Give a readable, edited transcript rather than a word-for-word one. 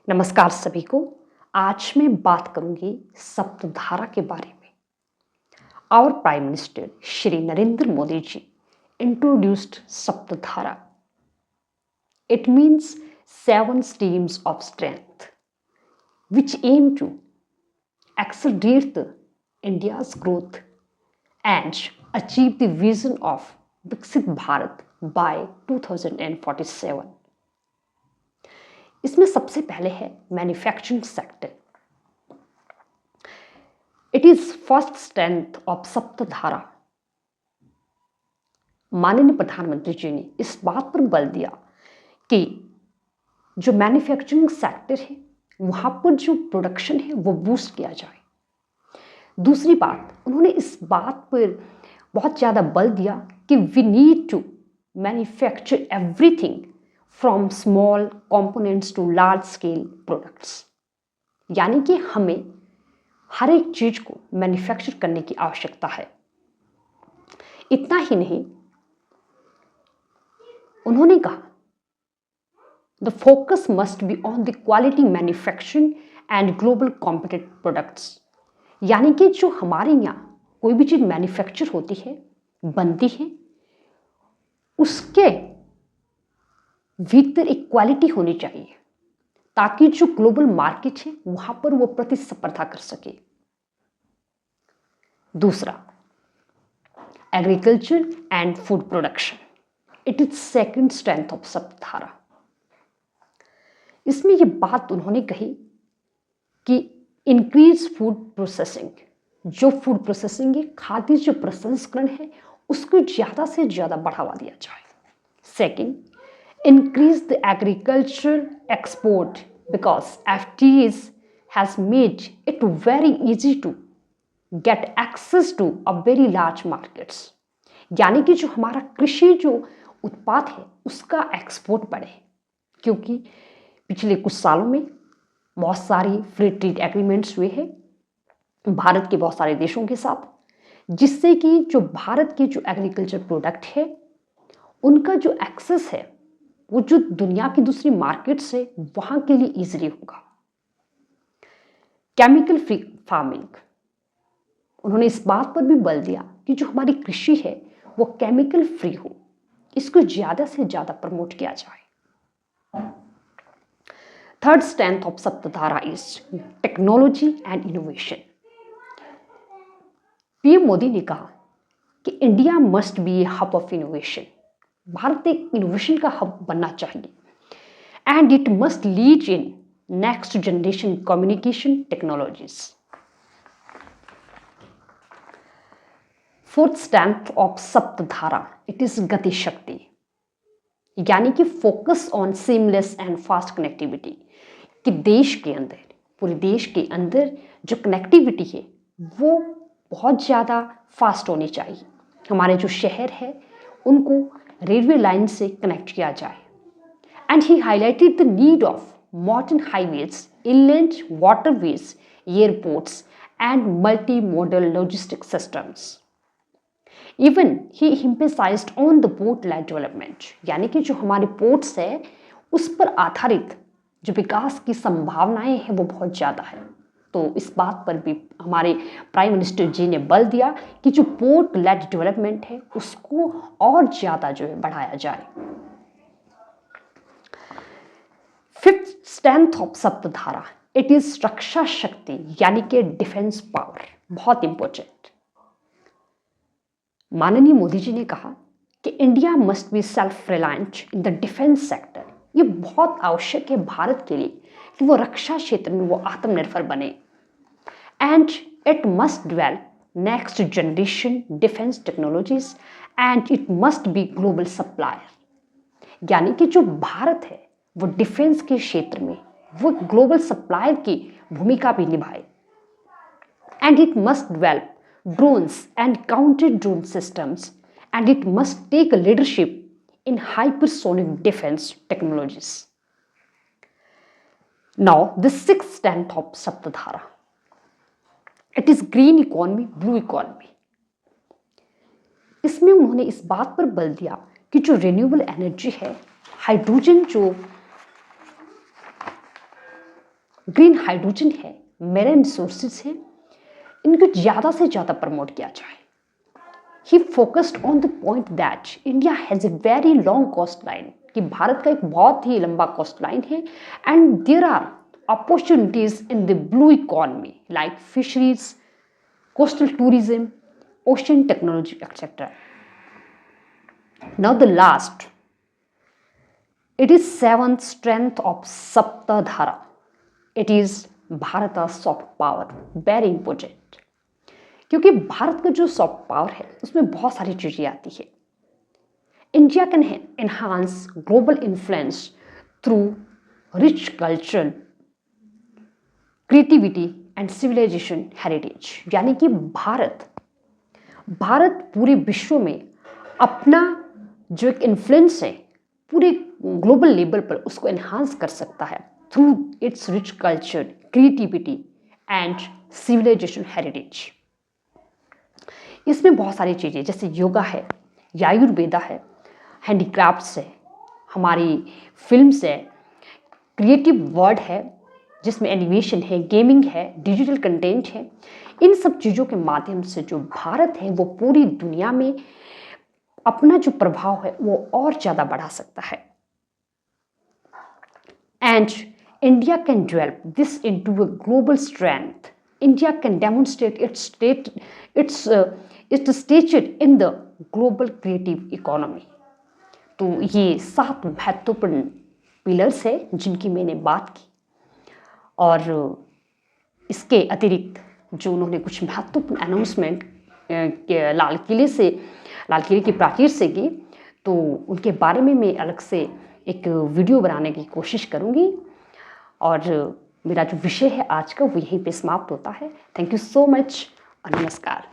नमस्कार सभी को। आज मैं बात करूंगी सप्तधारा के बारे में। Our prime minister Shri Narendra Modi ji introduced Saptadhara. It means 7 streams of strength which aim to accelerate the India's growth and achieve the vision of Viksit Bharat by 2047। इसमें सबसे पहले है manufacturing sector. It is first strength of Saptadhara. माननीय प्रधानमंत्री जी ने इस बात पर बल दिया कि जो मैन्युफैक्चरिंग सेक्टर है वहां पर जो प्रोडक्शन है वो बूस्ट किया जाए। दूसरी बात, उन्होंने इस बात पर बहुत ज़्यादा बल दिया कि we need to manufacture everything from small components to large scale products. यानी कि हमें हर एक चीज को मैन्युफैक्चर करने की आवश्यकता है। इतना ही नहीं, उन्होंने कहा the focus must be on the quality manufacturing and global competitive products. यानी कि जो हमारे यहाँ कोई भी चीज मैन्युफैक्चर होती है, बनती है, उसके भीतर एक क्वालिटी होनी चाहिए ताकि जो ग्लोबल मार्केट है वहां पर वो प्रतिस्पर्धा कर सके। दूसरा, agriculture and food production. It is second strength of Saptadhara. इसमें ये बात उन्होंने कही कि इंक्रीज फूड प्रोसेसिंग। जो फूड प्रोसेसिंग है, खाद्य जो प्रसंस्करण है, उसको ज्यादा से ज्यादा बढ़ावा दिया जाए। Second, increase the agricultural export because FTAs has made it very easy to get access to a very large markets। यानी कि जो हमारा कृषि जो उत्पाद है उसका एक्सपोर्ट बढ़े, क्योंकि पिछले कुछ सालों में बहुत सारी फ्री ट्रेड एग्रीमेंट्स हुए हैं भारत के बहुत सारे देशों के साथ, जिससे कि जो भारत के जो एग्रीकल्चर प्रोडक्ट है उनका जो एक्सेस है वो जो दुनिया की दूसरी मार्केट से वहां के लिए इजीली होगा। Chemical free farming. उन्होंने इस बात पर भी बल दिया कि जो हमारी कृषि है वो केमिकल फ्री हो, इसको ज्यादा से ज्यादा प्रमोट किया जाए। Third strength of Saptadhara is technology and innovation. PM Modi ने कहा कि India must be a hub of innovation. Bharat एक इनोवेशन का हब बनना चाहिए and it must lead in next generation communication technologies. Fourth strength of Saptadhara, it is Gati Shakti. यानी कि focus on seamless and fast connectivity. कि देश के अंदर, पूरे देश के अंदर जो कनेक्टिविटी है वो बहुत ज़्यादा फास्ट होनी चाहिए। हमारे जो शहर है उनको रेलवे लाइन से कनेक्ट किया जाए। And he highlighted the need of modern highways, inland waterways, airports and multi modal logistic systems. Even he emphasized on the port led development. यानी कि जो हमारे पोर्ट्स है उस पर आधारित जो विकास की संभावनाएं हैं वो बहुत ज़्यादा है। तो इस बात पर भी हमारे प्राइम मिनिस्टर जी ने बल दिया कि जो पोर्ट लेड डेवलपमेंट है उसको और ज़्यादा जो है बढ़ाया जाए। Fifth strength of Saptadhara, it is Raksha Shakti, यानी कि डिफेंस पावर। बहुत इंपॉर्टेंट। माननीय मोदी जी ने कहा कि India must be self reliant in the defence sector. ये बहुत आवश्यक है भारत के लिए कि वो रक्षा क्षेत्र में वो आत्मनिर्भर बने। And it must develop next generation defence technologies and it must be global supplier. यानी कि जो भारत है वो डिफेंस के क्षेत्र में वो ग्लोबल सप्लायर की भूमिका भी निभाए। And it must develop drones and counter drone systems, and it must take a leadership in hypersonic defense technologies. Now, the sixth strength of Saptadhara, it is green economy, blue economy. इसमें उन्होंने इस बात पर बल दिया कि जो renewable energy है, हाइड्रोजन जो ग्रीन हाइड्रोजन है, मेरीन रिसोर्सेज हैं, इनको ज़्यादा से ज़्यादा प्रमोट किया जाए। He focused on the point that India has a very long coast line, कि भारत का एक बहुत ही लंबा कोस्ट लाइन है, and there are opportunities in the blue economy like fisheries, coastal tourism, ocean technology etcetera. Now the last, it is seventh strength of Saptadhara. It is Bharat soft power, very important, क्योंकि भारत का जो soft power है उसमें बहुत सारी चीज़ें आती है। India can enhance global influence through rich culture, creativity and civilisation heritage, यानी कि भारत पूरे विश्व में अपना जो एक इन्फ्लुएंस है पूरे ग्लोबल लेवल पर उसको एनहांस कर सकता है through its rich culture, creativity and civilisation heritage. इसमें बहुत सारी चीज़ें जैसे योगा है, आयुर्वेदा है, हैंडीक्राफ्ट्स है, हमारी फिल्म्स है, क्रिएटिव वर्ड है जिसमें एनिमेशन है, गेमिंग है, डिजिटल कंटेंट है। इन सब चीज़ों के माध्यम से जो भारत है वो पूरी दुनिया में अपना जो प्रभाव है वो और ज़्यादा बढ़ा सकता है। And India can develop this into a global strength. India can demonstrate its stature in the global creative economy. तो ये 7 महत्वपूर्ण पिलर्स है जिनकी मैंने बात की, और इसके अतिरिक्त जो उन्होंने कुछ महत्वपूर्ण अनाउंसमेंट लाल किले की प्राचीर से की, तो उनके बारे में मैं अलग से एक वीडियो बनाने की कोशिश करूँगी। और मेरा जो विषय है आज का वो यहीं पे समाप्त होता है। थैंक यू सो मच और नमस्कार।